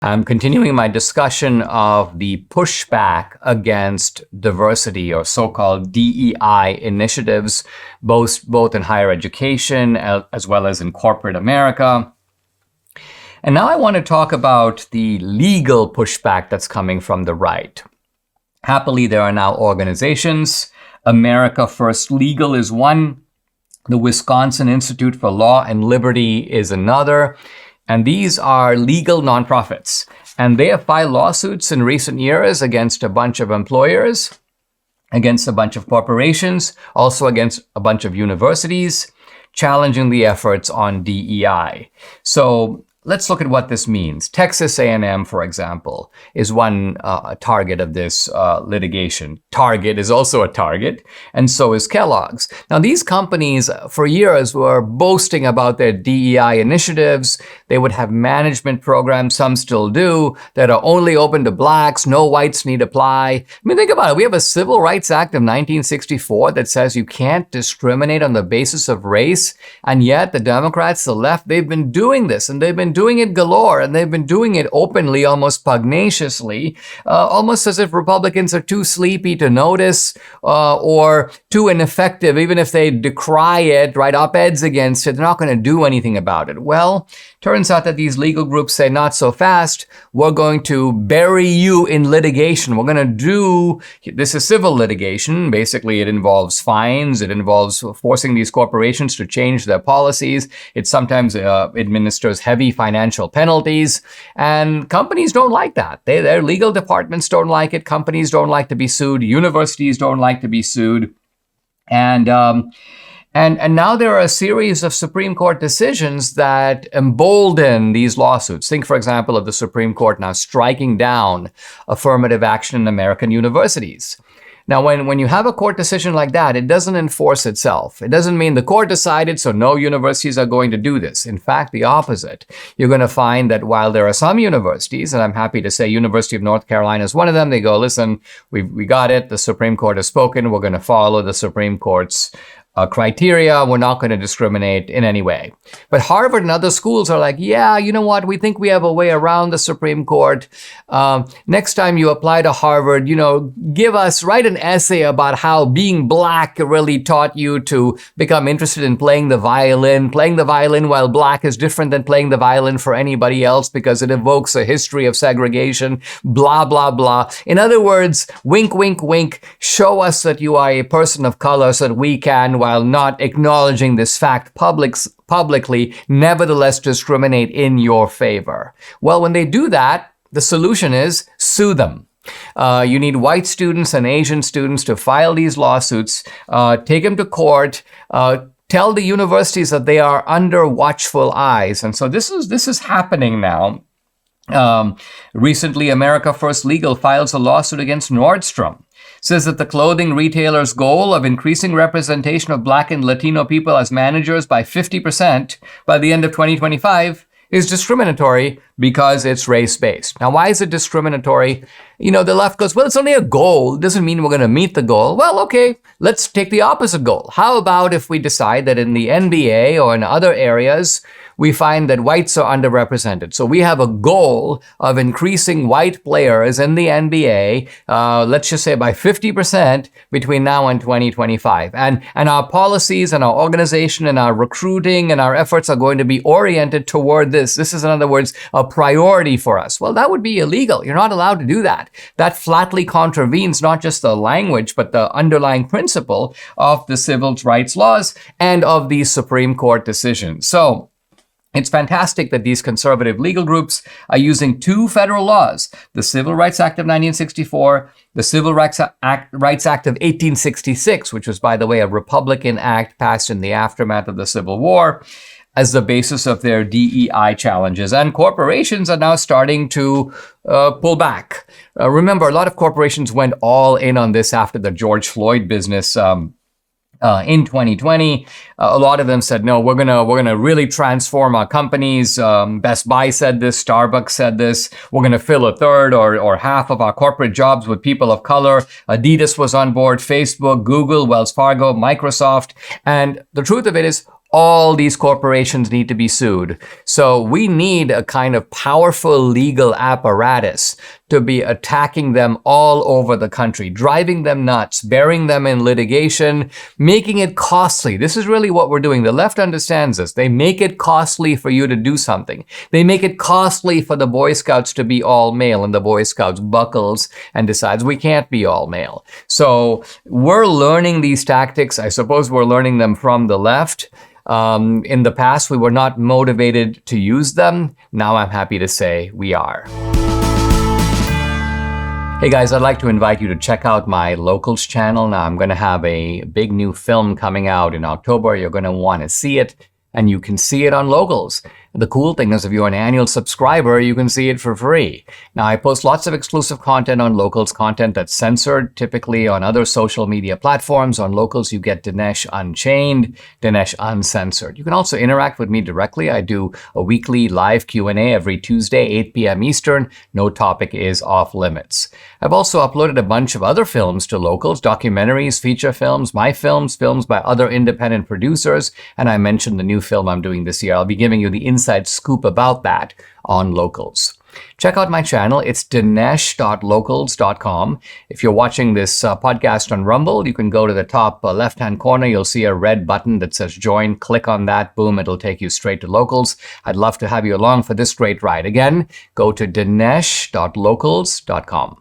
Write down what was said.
I'm continuing my discussion of the pushback against diversity or so-called DEI initiatives, both in higher education as well as in corporate America. And now I want to talk about the legal pushback that's coming from the right. Happily, there are now organizations. America First Legal is one. The Wisconsin Institute for Law and Liberty is another. And these are legal nonprofits. And they have filed lawsuits in recent years against a bunch of employers, against a bunch of corporations, also against a bunch of universities, challenging the efforts on DEI. So let's look at what this means. Texas A&M, for example, is one target of this litigation. Target is also a target, and so is Kellogg's. Now, these companies for years were boasting about their DEI initiatives. They would have management programs, some still do, that are only open to blacks. No whites need apply. I mean, think about it. We have a Civil Rights Act of 1964 that says you can't discriminate on the basis of race, and yet the Democrats, the left, they've been doing this, and they've been doing it galore, and they've been doing it openly, almost pugnaciously, almost as if Republicans are too sleepy to notice or too ineffective. Even if they decry it, write op-eds against it, they're not going to do anything about it. Well, turns out that these legal groups say, not so fast. We're going to bury you in litigation. We're going to this is civil litigation. Basically, it involves fines. It involves forcing these corporations to change their policies. It sometimes administers heavy financial penalties. And companies don't like that. Their legal departments don't like it. Companies don't like to be sued. Universities don't like to be sued. And now there are a series of Supreme Court decisions that embolden these lawsuits. Think, for example, of the Supreme Court now striking down affirmative action in American universities. Now, when you have a court decision like that, it doesn't enforce itself. It doesn't mean the court decided, so no universities are going to do this. In fact, the opposite. You're going to find that while there are some universities, and I'm happy to say University of North Carolina is one of them, they go, listen, we got it. The Supreme Court has spoken. We're going to follow the Supreme Court's criteria. We're not going to discriminate in any way. But Harvard and other schools are like, yeah, you know what? We think we have a way around the Supreme Court. Next time you apply to Harvard, write an essay about how being black really taught you to become interested in playing the violin. Playing the violin while black is different than playing the violin for anybody else because it evokes a history of segregation, blah, blah, blah. In other words, wink, wink, wink, show us that you are a person of color so that we can, while not acknowledging this fact publicly, nevertheless discriminate in your favor. Well, when they do that, the solution is sue them. You need white students and Asian students to file these lawsuits, take them to court, tell the universities that they are under watchful eyes. And so this is happening now. Recently, America First Legal files a lawsuit against Nordstrom. Says that the clothing retailer's goal of increasing representation of Black and Latino people as managers by 50% by the end of 2025 is discriminatory because it's race-based. Now, why is it discriminatory? The left goes, well, it's only a goal. It doesn't mean we're going to meet the goal. Well, okay, let's take the opposite goal. How about if we decide that in the NBA or in other areas, we find that whites are underrepresented. So we have a goal of increasing white players in the NBA, let's just say by 50% between now and 2025. And our policies and our organization and our recruiting and our efforts are going to be oriented toward this. This is, in other words, a priority for us. Well, that would be illegal. You're not allowed to do that. That flatly contravenes not just the language, but the underlying principle of the civil rights laws and of these Supreme Court decisions. So it's fantastic that these conservative legal groups are using two federal laws, the Civil Rights Act of 1964, the Civil Rights Act of 1866, which was, by the way, a Republican act passed in the aftermath of the Civil War, as the basis of their DEI challenges. And corporations are now starting to pull back. Remember, a lot of corporations went all in on this after the George Floyd business in 2020. A lot of them said, no, we're gonna really transform our companies. Best Buy said this, Starbucks said this. We're gonna fill a third or half of our corporate jobs with people of color. Adidas was on board, Facebook, Google, Wells Fargo, Microsoft. And the truth of it is, all these corporations need to be sued. So we need a kind of powerful legal apparatus to be attacking them all over the country, driving them nuts, burying them in litigation, making it costly. This is really what we're doing. The left understands this. They make it costly for you to do something. They make it costly for the Boy Scouts to be all male, and the Boy Scouts buckles and decides we can't be all male. So we're learning these tactics. I suppose we're learning them from the left. In the past, we were not motivated to use them. Now I'm happy to say we are. Hey guys, I'd like to invite you to check out my Locals channel. Now I'm going to have a big new film coming out in October. You're going to want to see it, and you can see it on Locals. The cool thing is if you're an annual subscriber, you can see it for free. Now, I post lots of exclusive content on Locals, content that's censored, typically on other social media platforms. On Locals, you get Dinesh Unchained, Dinesh Uncensored. You can also interact with me directly. I do a weekly live Q&A every Tuesday, 8 p.m. Eastern. No topic is off limits. I've also uploaded a bunch of other films to Locals, documentaries, feature films, my films, films by other independent producers, and I mentioned the new film I'm doing this year. I'll be giving you the inside scoop about that on Locals. Check out my channel. It's dinesh.locals.com. If you're watching this podcast on Rumble, you can go to the top left-hand corner. You'll see a red button that says join. Click on that. Boom, it'll take you straight to Locals. I'd love to have you along for this great ride. Again, go to dinesh.locals.com.